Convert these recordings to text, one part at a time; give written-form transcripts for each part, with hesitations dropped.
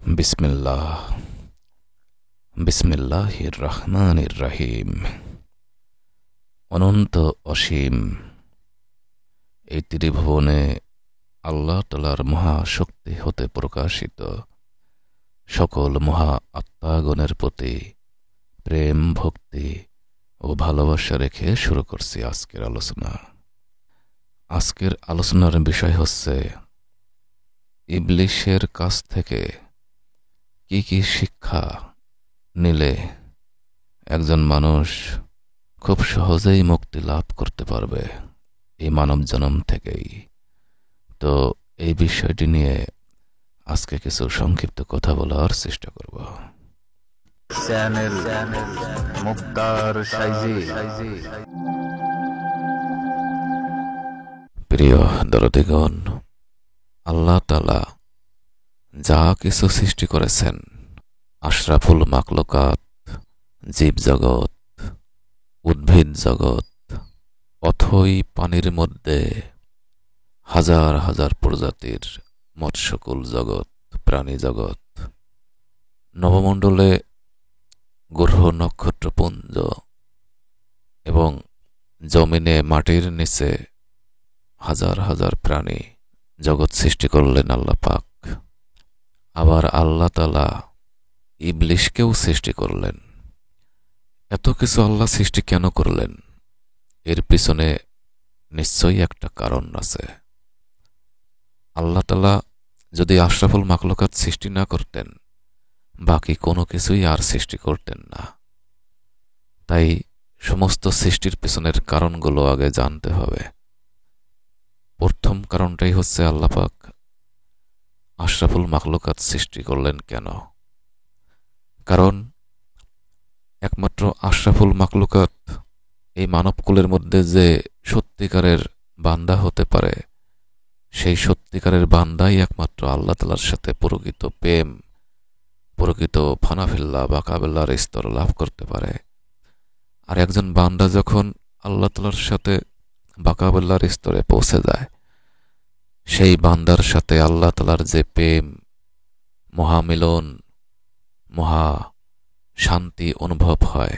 বিসমিল্লাহ বিসমিল্লাহির রহমানির রহিম। অনন্ত অসীম এই ত্রিভুবনে আল্লাহ তাআলার মহাশক্তি হতে প্রকাশিত সকল মহা আত্মাগণের প্রতি প্রেম, ভক্তি ও ভালোবাসা রেখে শুরু করছি আজকের আলোচনা। আজকের আলোচনার বিষয় হচ্ছে ইবলিশের কাছ থেকে কি কি শিক্ষা নিলে একজন মানুষ খুব সহজেই মুক্তি লাভ করতে পারবে এই মানব জন্ম থেকেই। তো এই বিষয়টি নিয়ে আজকে কিছু সংক্ষিপ্ত কথা বলার চেষ্টা করব। চ্যানেল মুক্তার সাইজি। প্রিয় দরদিগণ, আল্লাহ তাআলা যা কিছু সৃষ্টি করেছেন, আশরাফুল মাখলুকাত, জীব জগৎ, উদ্ভিদ জগৎ, অথই পানির মধ্যে হাজার হাজার প্রজাতির মৎস্যকুল জগৎ, প্রাণী জগৎ, নবমণ্ডলে গ্রহ নক্ষত্রপুঞ্জ এবং জমিনে মাটির নিচে হাজার হাজার প্রাণী জগৎ সৃষ্টি করলেন আল্লাহ পাক। আবার আল্লাহ তাআলা ইবলিশকেও সৃষ্টি করলেন। এত কিছু আল্লাহ সৃষ্টি কেন করলেন? এর পিছনে নিশ্চয়ই একটা কারণ আছে। আল্লাহ তাআলা যদি আশরাফুল মাখলুকাত সৃষ্টি না করতেন, বাকি কোনো কিছুই আর সৃষ্টি করতেন না। তাই সমস্ত সৃষ্টির পিছনের কারণগুলো আগে জানতে হবে। প্রথম কারণটাই হচ্ছে আল্লাহ পাক আশরাফুল মাখলুকাত সৃষ্টি করলেন কেন? কারণ একমাত্র আশরাফুল মাখলুকাত এই মানবকুলের মধ্যে যে সত্যিকারের বান্দা হতে পারে, সেই সত্যিকারের বান্দাই একমাত্র আল্লাহ তাআলার সাথে প্রকৃত প্রেম, প্রকৃত ফানাফিল্লাহ বা কাবেল্লার স্তর লাভ করতে পারে। আর একজন বান্দা যখন আল্লাহ তাআলার সাথে বাকাবুল্লাহর স্তরে পৌঁছে যায়, সেই বান্দার সাথে আল্লাহ তাআলার যে প্রেম, মহামিলন, মহা শান্তি অনুভব হয়,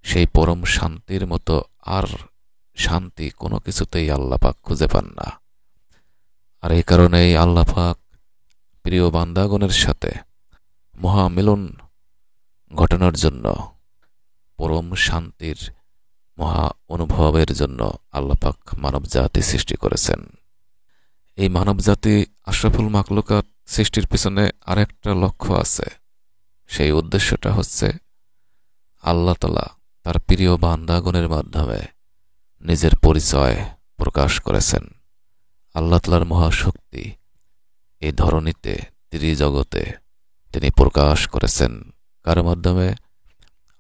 সেই পরম শান্তির মতো আর শান্তি কোনো কিছুতেই আল্লাহ পাক খুঁজে পান না। আর এই কারণেই আল্লাহ পাক প্রিয় বান্দাগণের সাথে মহামিলন ঘটানোর জন্য, পরম শান্তির মহা অনুভবের জন্য আল্লাহ পাক মানব জাতি সৃষ্টি করেছেন। এই মানব জাতি আশরাফুল মাখলুকাত সৃষ্টির পিছনে আরেকটা লক্ষ্য আছে। সেই উদ্দেশ্যটা হচ্ছে আল্লাহ তাআলা তার প্রিয় বান্দাগণের মাধ্যমে নিজের পরিচয় প্রকাশ করেছেন। আল্লাহ তাআলার মহাশক্তি এই ধরনীতে, ত্রিজগতে তিনি প্রকাশ করেছেন কার মাধ্যমে?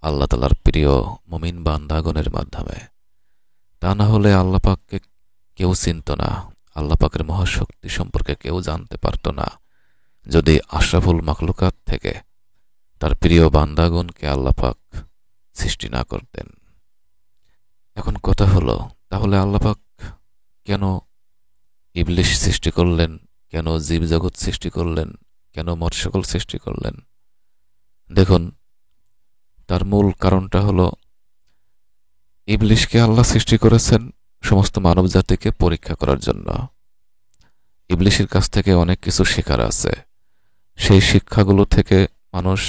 আল্লাহ তাআলার প্রিয় মুমিন বান্দাগণের মাধ্যমে। তা না হলে আল্লাহ পাককে কেউ চিনত না, আল্লাহ পাকের মহাশক্তি সম্পর্কে কেউ জানতে পারত না, যদি আশরাফুল মাখলুকাত থেকে তার প্রিয় বান্দাগণকে আল্লাহ পাক সৃষ্টি না করতেন। এখন কথা হলো, তাহলে আল্লাহ পাক কেন ইবলিশ সৃষ্টি করলেন? কেন জীবজগৎ সৃষ্টি করলেন? কেন মৎস্যকুল সৃষ্টি করলেন? দেখুন, তার মূল কারণটা হলো ইবলিশকে আল্লাহ সৃষ্টি করেছেন সমস্ত মানব জাতিকে পরীক্ষা করার জন্য। ইবলিশের কাছ থেকে অনেক কিছু শেখার আছে। সেই শিক্ষাগুলো থেকে মানুষ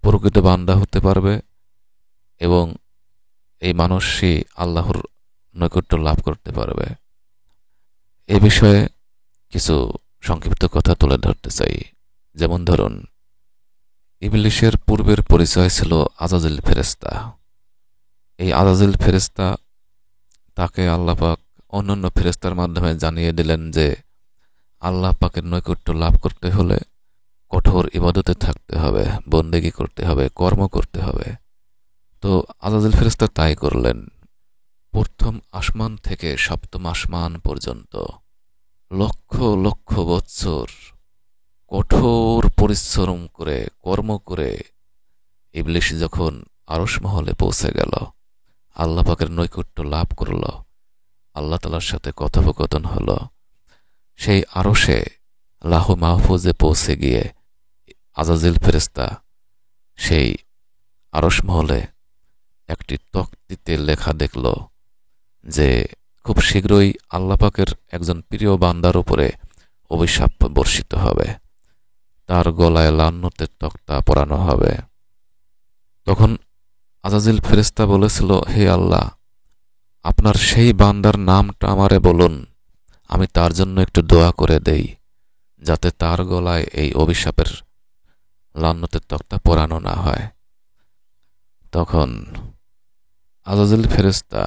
প্রকৃত বান্দা হতে পারবে এবং এই মানুষই আল্লাহর নৈকট্য লাভ করতে পারবে। এ বিষয়ে কিছু সংক্ষিপ্ত কথা তুলে ধরতে চাই। যেমন ধরুন, ইবলিশের পূর্বের পরিচয় ছিল আজাজিল ফেরেশতা। এই আজাজিল ফেরেশতা, তাকে আল্লাহ পাক অন্যান্য ফেরেশতার মাধ্যমে জানিয়ে দিলেন যে আল্লাহ পাকের নৈকট্য লাভ করতে হলে কঠোর ইবাদতে থাকতে হবে, বন্দেগী করতে হবে, কর্ম করতে হবে। তো আজাজিল ফেরেশতা তাই করলেন। প্রথম আসমান থেকে সপ্তম আসমান পর্যন্ত লক্ষ লক্ষ বৎসর কঠোর পরিশ্রম করে, কর্ম করে ইবলিশ যখন আরশ মহলে পৌঁছে গেল, আল্লাহ পাকের নৈকট্য লাভ করল, আল্লাহ তাআলার সাথে কথোপকথন হলো, সেই আরশে লাহ মাহফুজে পৌঁছে গিয়ে আজাজিল ফেরেশতা সেই আরশ মহলে একটি তক্তিতে লেখা দেখল যে খুব শীঘ্রই আল্লাহ পাকের একজন প্রিয় বান্দার উপরে অভিশাপ বর্ষিত হবে, তার গলায় লান্নতের তক্তা পরানো হবে। তখন আজাজিল ফেরেশতা বলেছিল, হে আল্লাহ, আপনার সেই বান্দার নামটা আমারে বলুন, আমি তার জন্য একটু দোয়া করে দেই, যাতে তার গলায় এই অভিশাপের লান্নতের তক্তা পরানো না হয়। তখন আজাজিল ফেরেশতা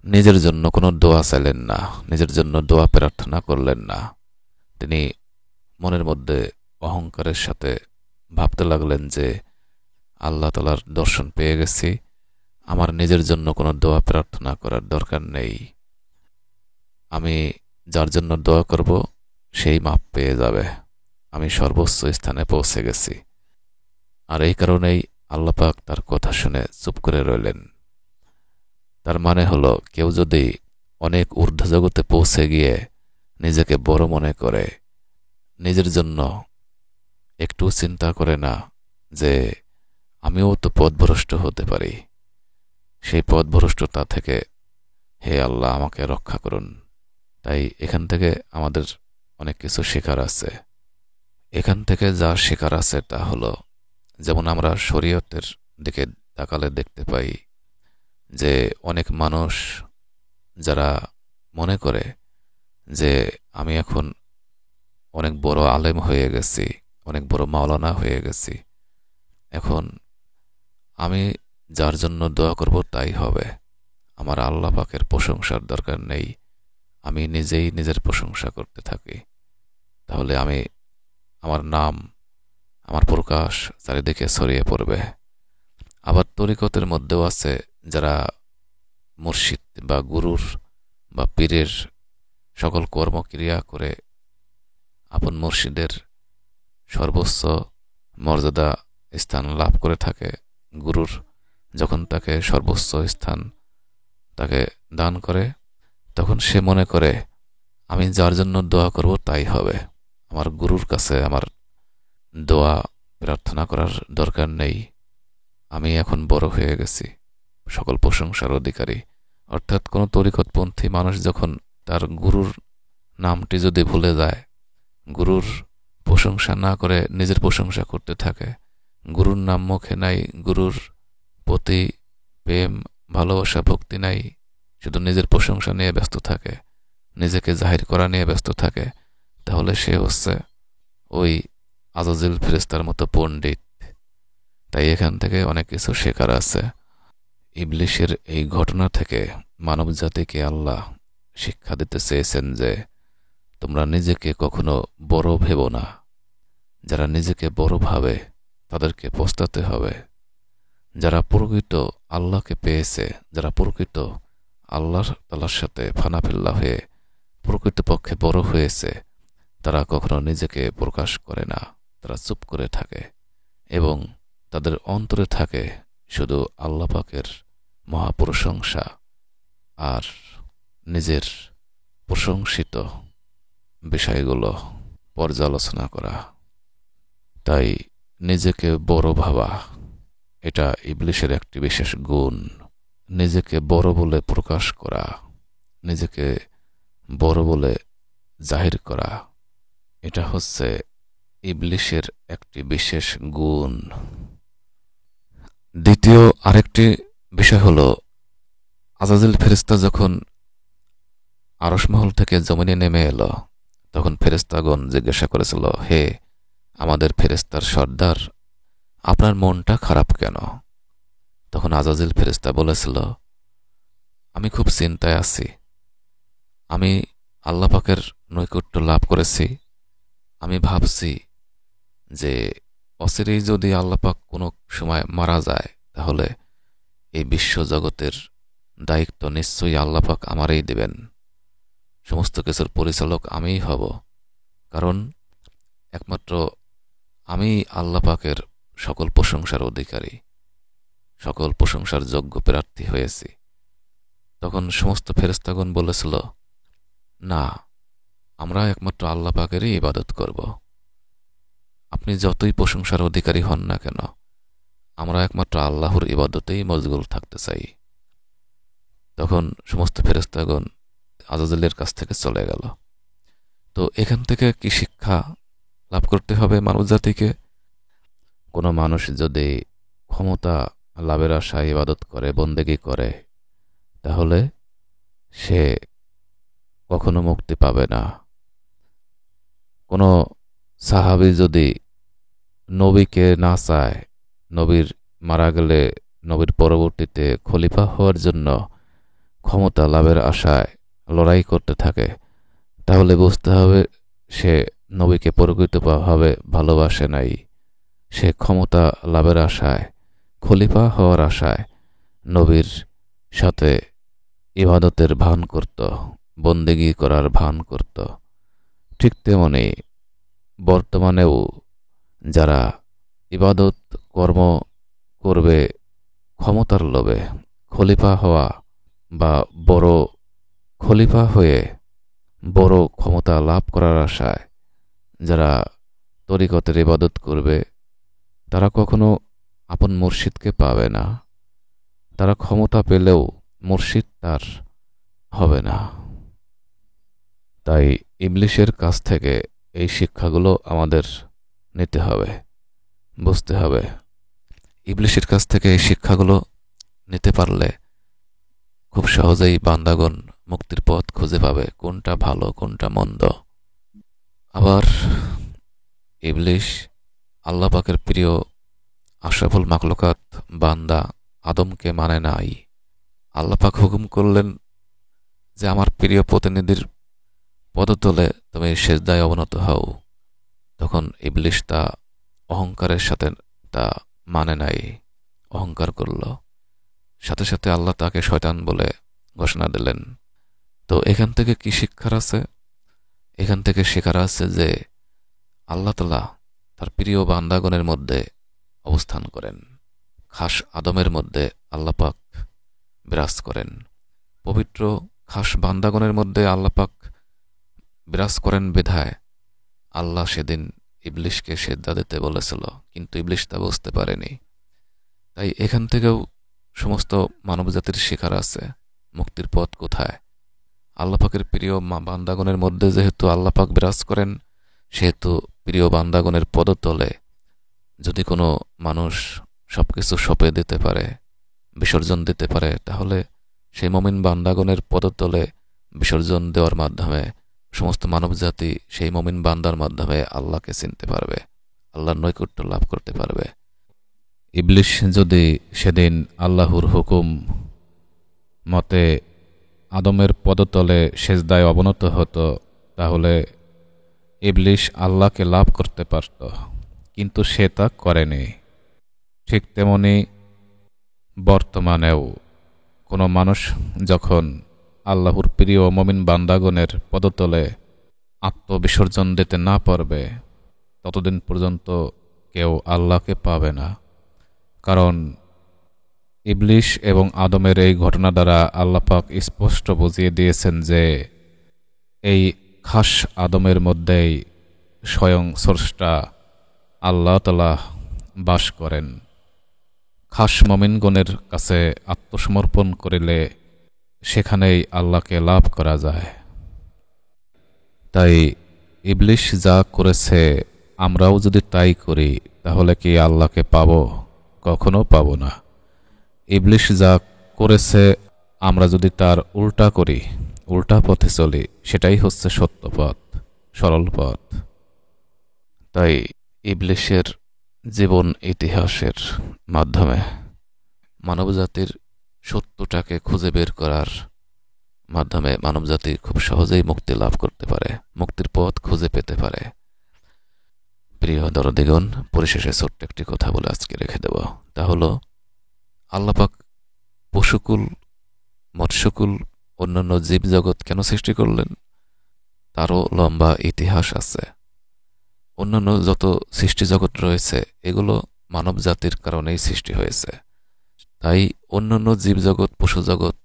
নিজের জন্য কোনো দোয়া চাইলেন না, নিজের জন্য দোয়া প্রার্থনা করলেন না। তিনি মনের মধ্যে অহংকারের সাথে ভাবতে লাগলেন যে আল্লাহ তাআলার দর্শন পেয়ে গেছি, আমার নিজের জন্য কোনো দোয়া প্রার্থনা করার দরকার নেই। আমি যার জন্য দোয়া করব সেই মাপ পেয়ে যাবে, আমি সর্বোচ্চ স্থানে পৌঁছে গেছি। আর এই কারণেই আল্লাহ পাক তার কথা শুনে চুপ করে রইলেন। তার মানে হলো, কেউ যদি অনেক ঊর্ধ্ব জগতে পৌঁছে গিয়ে নিজেকে বড় মনে করে, নিজের জন্য একটু চিন্তা করে না যে আমিও তো পথভ্রষ্ট হতে পারি, সেই পথভ্রষ্টতা থেকে হে আল্লাহ আমাকে রক্ষা করুন। তাই এখান থেকে আমাদের অনেক কিছু শেখার আছে। এখান থেকে যা শেখার আছে তা হলো, যেমন আমরা শরীয়তের দিকে তাকালে দেখতে পাই যে অনেক মানুষ যারা মনে করে যে আমি এখন অনেক বড় আলেম হয়ে গেছি, অনেক বড় মাওলানা হয়ে গেছি, এখন আমি যার জন্য দোয়া করব তাই হবে, আমার আল্লাহ পাকের প্রশংসার দরকার নেই, আমি নিজেই নিজের প্রশংসা করতে থাকি, তাহলে আমার নাম, আমার প্রকাশ চারিদিকে ছড়িয়ে পড়বে। আবার তরিকতের মধ্যেও আছে যারা মুর্শিদ বা গুরুর বা পীরের সকল কর্মক্রিয়া করে আপন মুর্শিদের সর্বোচ্চ মর্যাদা স্থান লাভ করে থাকে। গুরুর যখন তাকে সর্বোচ্চ স্থান তাকে দান করে, তখন সে মনে করে আমি যার জন্য দোয়া করব তাই হবে, আমার গুরুর কাছে আমার দোয়া প্রার্থনা করার দরকার নেই, আমি এখন বড় হয়ে গেছি, সকল প্রশংসার অধিকারী। অর্থাৎ কোনো তরিকতপন্থী মানুষ যখন তার গুরুর নামটি যদি ভুলে যায়, গুরুর প্রশংসা না করে নিজের প্রশংসা করতে থাকে, গুরুর নাম মুখে নাই, গুরুর প্রতি প্রেম ভালোবাসা ভক্তি নাই, শুধু নিজের প্রশংসা নিয়ে ব্যস্ত থাকে, নিজেকে জাহির করা নিয়ে ব্যস্ত থাকে, তাহলে সে হচ্ছে ওই আজাজিল ফেরেশতার মতো পণ্ডিত। তাই এখান থেকে অনেক কিছু শেখার আছে। ইবলিশের এই ঘটনা থেকে মানব জাতিকে আল্লাহ শিক্ষা দিতে চেয়েছেন যে তোমরা নিজেকে কখনো বড় ভেবো না। যারা নিজেকে বড় ভাবে তাদেরকে পস্তাতে হবে। যারা প্রকৃত আল্লাহকে পেয়েছে, যারা প্রকৃত আল্লাহ তাআলার সাথে ফানাফিল্লা হয়ে প্রকৃতপক্ষে বড় হয়েছে, তারা কখনো নিজেকে প্রকাশ করে না, তারা চুপ করে থাকে এবং তাদের অন্তরে থাকে শুধু আল্লাহ পাকের মহাপ্রশংসা আর নিজের প্রশংসিত বিষয়গুলো পর্যালোচনা করা। তাই নিজেকে বড় ভাবা এটা ইবলিশের একটি বিশেষ গুণ। নিজেকে বড় বলে প্রকাশ করা, নিজেকে বড় বলে জাহির করা, এটা হচ্ছে ইবলিশের একটি বিশেষ গুণ। দ্বিতীয় আরেকটি বিষয় হলো, আজাজিল ফেরেশতা যখন আরশ মহল থেকে জমিনে নেমে এলো, তখন ফেরেশতাগণ জিজ্ঞাসা করেছিল, হে আমাদের ফেরেশতার সর্দার, আপনার মনটা খারাপ কেন? তখন আজাজিল ফেরেশতা বলেছিল, আমি খুব চিন্তায় আছি, আমি আল্লাহ পাকের নৈকট্য লাভ করেছি, আমি ভাবছি যে অচিরেই যদি আল্লাহ পাক কোনো সময় মারা যায়, তাহলে এই বিশ্ব জগতের দায়িত্ব নিশ্চয়ই আল্লাহ পাক আমারই দেবেন, সমস্ত কিছুর পরিচালক আমিই হব, কারণ একমাত্র আমি আল্লাহ পাকের সকল প্রশংসার অধিকারী, সকল প্রশংসার যোগ্য প্রার্থী হয়েছি। তখন সমস্ত ফেরেশতাগণ বলেছিল, না, আমরা একমাত্র আল্লাহ পাকেরই ইবাদত করব, আপনি যতই প্রশংসার অধিকারী হন না কেন, আমরা একমাত্র আল্লাহর ইবাদতেই মশগুল থাকতে চাই। তখন সমস্ত ফেরেশতাগণ আজাজিলের কাছ থেকে চলে গেল। তো এখান থেকে কি শিক্ষা লাভ করতে হবে মানব জাতিকে? কোনো মানুষ যদি ক্ষমতা লাভের আশায় ইবাদত করে, বন্দেগী করে, তাহলে সে কখনো মুক্তি পাবে না। কোনো সাহাবী যদি নবীকে না চায়, নবীর মারা গেলে নবীর পরবর্তীতে খলিফা হওয়ার জন্য ক্ষমতা লাভের আশায় লড়াই করতে থাকে, তাহলে বুঝতে হবে সে নবীকে প্রকৃতভাবে ভালোবাসে নাই। সে ক্ষমতা লাভের আশায়, খলিফা হওয়ার আশায় নবীর সাথে ইবাদতের ভান করত, বন্দেগী করার ভান করত। ঠিক তেমনি বর্তমানেও যারা ইবাদত কর্ম করবে ক্ষমতার লোভে, খলিফা হওয়া বা বড় খলিফা হয়ে বড় ক্ষমতা লাভ করার আশায় যারা তরিকতের ইবাদত করবে, তারা কখনো আপন মুর্শিদকে পাবে না। তারা ক্ষমতা পেলেও মুর্শিদ তার হবে না। তাই ইবলিশের কাছ থেকে এই শিক্ষাগুলো আমাদের নিতে হবে, বুঝতে হবে। ইবলিশের কাছ থেকে এই শিক্ষাগুলো নিতে পারলে খুব সহজেই বান্দাগণ মুক্তির পথ খুঁজে পাবে, কোনটা ভালো কোনটা মন্দ। আবার ইবলিশ আল্লাহ পাকের প্রিয় আশরাফুল মাখলুকাত বান্দা আদমকে মানে নাই। আল্লাহ পাক হুকুম করলেন যে আমার প্রিয় প্রতিনিধির পদতলে তুমি সেজদায় অবনত হও। তখন ইবলিশ তা অহংকারের সাথে তা মানে নাই, অহংকার করল। সাথে সাথে আল্লাহ তাকে শয়তান বলে ঘোষণা দিলেন। তো এখান থেকে কি শিক্ষার আছে? এখান থেকে শেখার আছে যে আল্লাহ তাআলা তার প্রিয় বান্দাগণের মধ্যে অবস্থান করেন। খাস আদমের মধ্যে আল্লাহ পাক বিরাজ করেন। পবিত্র খাস বান্দাগণের মধ্যে আল্লাহ পাক বিরাজ করেন বিধায় আল্লাহ সেদিন ইবলিশকে সেজদা দিতে বলেছিল, কিন্তু ইবলিশ তা বুঝতে পারেনি। তাই এখান থেকেও সমস্ত মানবজাতির শিকার আছে মুক্তির পথ কোথায়। আল্লাহ পাকের প্রিয় বান্দাগণের মধ্যে যেহেতু আল্লাহ পাক বিরাজ করেন, সেহেতু প্রিয় বান্দাগণের পদতলে যদি কোনো মানুষ সবকিছু সঁপে দিতে পারে, বিসর্জন দিতে পারে, তাহলে সেই মুমিন বান্দাগণের পদতলে বিসর্জন দেওয়ার মাধ্যমে সমস্ত মানবজাতি সেই মুমিন বান্দার মাধ্যমে আল্লাহকে চিনতে পারবে, আল্লাহর নৈকট্য লাভ করতে পারবে। ইবলিশ যদি সেদিন আল্লাহর হুকুম মতে আদমের পদতলে সেজদায় অবনত হতো, তাহলে ইবলিশ আল্লাহকে লাভ করতে পারত, কিন্তু সে তা করেনি। ঠিক তেমনি বর্তমানেও কোনো মানুষ যখন আল্লাহর প্রিয় মুমিন বান্দাগণের পদতলে আত্মবিসর্জন দিতে না পারবে, ততদিন পর্যন্ত কেউ আল্লাহকে পাবে না। কারণ ইবলিশ এবং আদমের এই ঘটনা দ্বারা আল্লাহ পাক স্পষ্ট বুঝিয়ে দিয়েছেন যে এই খাস আদমের মধ্যেই স্বয়ং স্রষ্টা আল্লাহ তাআলা বাস করেন। খাস মুমিনগণের কাছে আত্মসমর্পণ করিলে সেখানেই আল্লাহকে লাভ করা যায়। তাই ইবলিশ যা করেছে আমরাও যদি তাই করি, তাহলে কি আল্লাহকে পাব? কখনো পাব না। ইবলিশ যা করেছে আমরা যদি তার উল্টা করি, উল্টা পথে চলি, সেটাই হচ্ছে সত্য পথ, সরল পথ। তাই ইবলিশের জীবন ইতিহাসের মাধ্যমে মানবজাতির সত্যটাকে খুঁজে বের করার মাধ্যমে মানবজাতি খুব সহজেই মুক্তি লাভ করতে পারে, মুক্তির পথ খুঁজে পেতে পারে। প্রিয় দরদিগণ, পরিশেষে ছোট্ট একটি কথা বলে আজকে রেখে দেব। তা হলো আল্লাহ পাক পশুকুল, মৎস্যকুল, অন্যান্য জীবজগৎ কেন সৃষ্টি করলেন তারও লম্বা ইতিহাস আছে। অন্যান্য যত সৃষ্টি জগৎ রয়েছে এগুলো মানব জাতির কারণেই সৃষ্টি হয়েছে। তাই অন্যান্য জীবজগৎ, পশু জগৎ,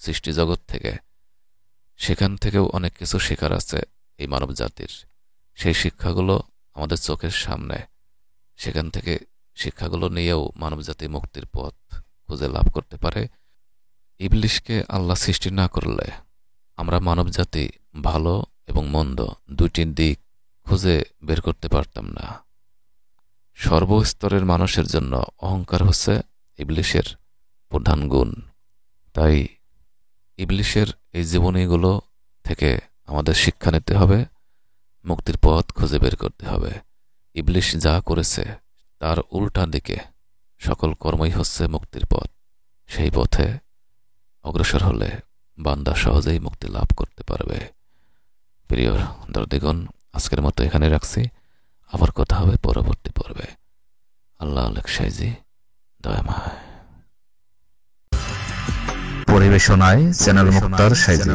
সৃষ্টি জগৎ থেকে সেখান থেকেও অনেক কিছু শেখার আছে এই মানব জাতির। সেই শিক্ষাগুলো আমাদের চোখের সামনে। সেখান থেকে শিক্ষাগুলো নিয়েও মানবজাতি মুক্তির পথ খুঁজে লাভ করতে পারে। ইবলিশকে আল্লাহ সৃষ্টি না করলে আমরা মানবজাতি ভালো এবং মন্দ দুইটি দিক খুঁজে বের করতে পারতাম না। সর্বস্তরের মানুষের জন্য অহংকার হচ্ছে ইবলিশের প্রধান গুণ। তাই ইবলিশের এই জীবনীগুলো থেকে আমাদের শিক্ষা নিতে হবে, মুক্তির পথ খুঁজে বের করতে হবে। ইবলিশ যা করেছে তার উল্টা দিকে সকল কর্মই হচ্ছে মুক্তির পথ। সেই পথে অগ্রসর হলে বান্দা সহজেই মুক্তি লাভ করতে পারবে। প্রিয় দর্দিগণ, আজকের মতো এখানে রাখছি। আবার কথা হবে পরবর্তী পর্বে। আল্লাহ আলেক সাইজি দয়াময়। পরিবেশনায় চ্যানেল মুক্তার সাইজি।